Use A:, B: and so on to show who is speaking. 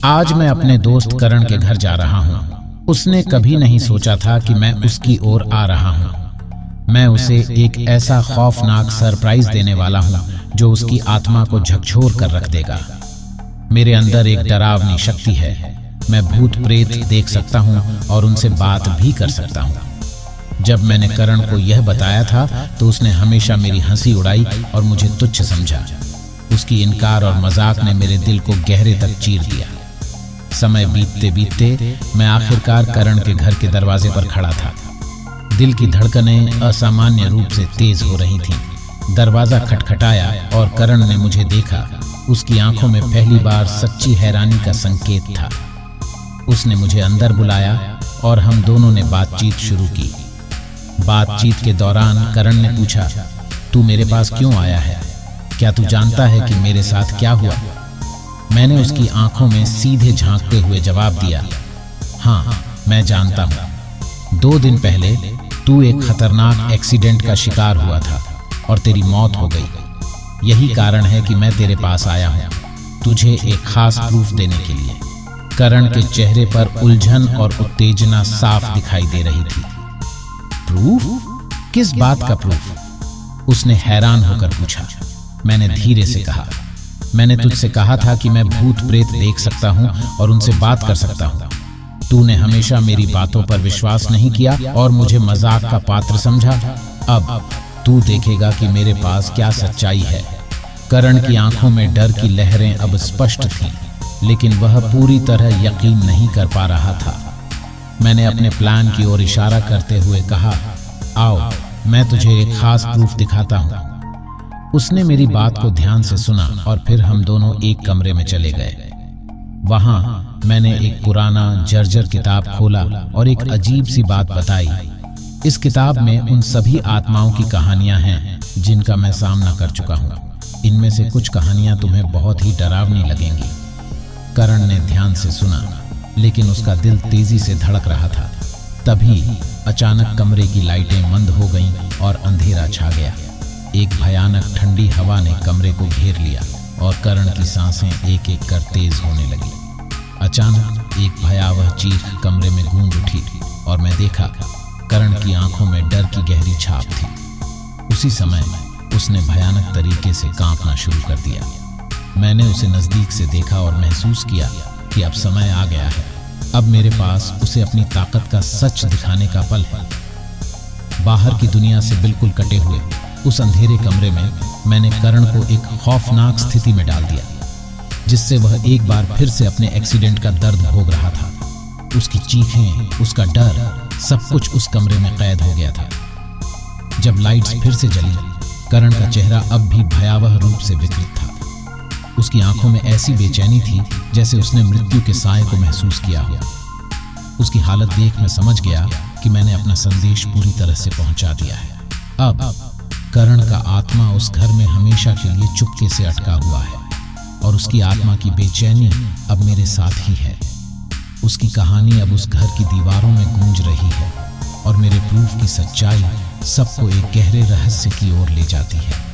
A: आज मैं अपने दोस्त करण के घर जा रहा हूँ। उसने कभी नहीं सोचा था कि मैं उसकी ओर आ रहा हूँ। मैं उसे एक ऐसा खौफनाक सरप्राइज देने वाला हूँ जो उसकी आत्मा को झकझोर कर रख देगा। मेरे अंदर एक डरावनी शक्ति है। मैं भूत प्रेत देख सकता हूँ और उनसे बात भी कर सकता हूँ। जब मैंने करण को यह बताया था तो उसने हमेशा मेरी हंसी उड़ाई और मुझे तुच्छ समझा। उसकी इनकार और मजाक ने मेरे दिल को गहरे तक चीर दिया। समय बीतते बीतते मैं आखिरकार करण के घर के दरवाजे पर खड़ा था। दिल की धड़कनें असामान्य रूप से तेज हो रही थीं। दरवाजा खटखटाया और करण ने मुझे देखा। उसकी आंखों में पहली बार सच्ची हैरानी का संकेत था। उसने मुझे अंदर बुलाया और हम दोनों ने बातचीत शुरू की। बातचीत के दौरान करण ने पूछा, तू मेरे पास क्यों आया है? क्या तू जानता है कि मेरे साथ क्या हुआ? मैंने उसकी आंखों में सीधे झांकते हुए जवाब दिया, हाँ, मैं जानता हूँ। 2 दिन पहले तू एक खतरनाक एक्सीडेंट का शिकार हुआ था और तेरी मौत हो गई। यही कारण है कि मैं तेरे पास आया हूँ, तुझे एक खास प्रूफ देने के लिए। करण के चेहरे पर उलझन और उत्तेजना साफ दिखाई दे रही थी। प्रूफ? किस बात का प्रूफ? उसने हैरान होकर पूछा। मैंने धीरे से कहा, मैंने तुझसे कहा था कि मैं भूत प्रेत देख सकता हूँ और उनसे बात कर सकता हूँ। तूने हमेशा मेरी बातों पर विश्वास नहीं किया और मुझे मजाक का पात्र समझा। अब तू देखेगा कि मेरे पास क्या सच्चाई है। करण की आंखों में डर की लहरें अब स्पष्ट थीं, लेकिन वह पूरी तरह यकीन नहीं कर पा रहा था। मैंने अपने प्लान की ओर इशारा करते हुए कहा, आओ, मैं तुझे एक खास प्रूफ दिखाता हूँ। उसने मेरी बात को ध्यान से सुना और फिर हम दोनों एक कमरे में चले गए। वहां मैंने एक पुराना जर्जर किताब खोला और एक अजीब सी बात बताई। इस किताब में उन सभी आत्माओं की कहानियां हैं जिनका मैं सामना कर चुका हूं। इनमें से कुछ कहानियां तुम्हें बहुत ही डरावनी लगेंगी। करण ने ध्यान से सुना, लेकिन उसका दिल तेजी से धड़क रहा था। तभी अचानक कमरे की लाइटें मंद हो गईं और अंधेरा छा गया। एक भयानक ठंडी हवा ने कमरे को घेर लिया और करण की सांसें एक एक कर तेज होने लगी। अचानक एक भयावह चीख कमरे में गूंज उठी और मैं देखा करण की आंखों में डर की गहरी छाप थी। उसी समय उसने भयानक तरीके से कांपना शुरू कर दिया। मैंने उसे नजदीक से देखा और महसूस किया कि अब समय आ गया है। अब मेरे पास उसे अपनी ताकत का सच दिखाने का पल है। बाहर की दुनिया से बिल्कुल कटे हुए उस अंधेरे कमरे में मैंने करण को एक खौफनाक स्थिति में डाल दिया, जिससे वह एक बार फिर से अपने एक्सीडेंट का दर्द भोग रहा था। उसकी चीखें, उसका डर, सब कुछ उस कमरे में कैद हो गया था। जब लाइट्स फिर से जली, करण का चेहरा अब भी भयावह रूप से विकृत था। उसकी आंखों में ऐसी बेचैनी थी जैसे उसने मृत्यु के साए को महसूस किया हो। उसकी हालत देख मैं समझ गया कि मैंने अपना संदेश पूरी तरह से पहुंचा दिया है। अब करण का आत्मा उस घर में हमेशा के लिए चुपके से अटका हुआ है और उसकी आत्मा की बेचैनी अब मेरे साथ ही है। उसकी कहानी अब उस घर की दीवारों में गूंज रही है और मेरे प्रूफ की सच्चाई सबको एक गहरे रहस्य की ओर ले जाती है।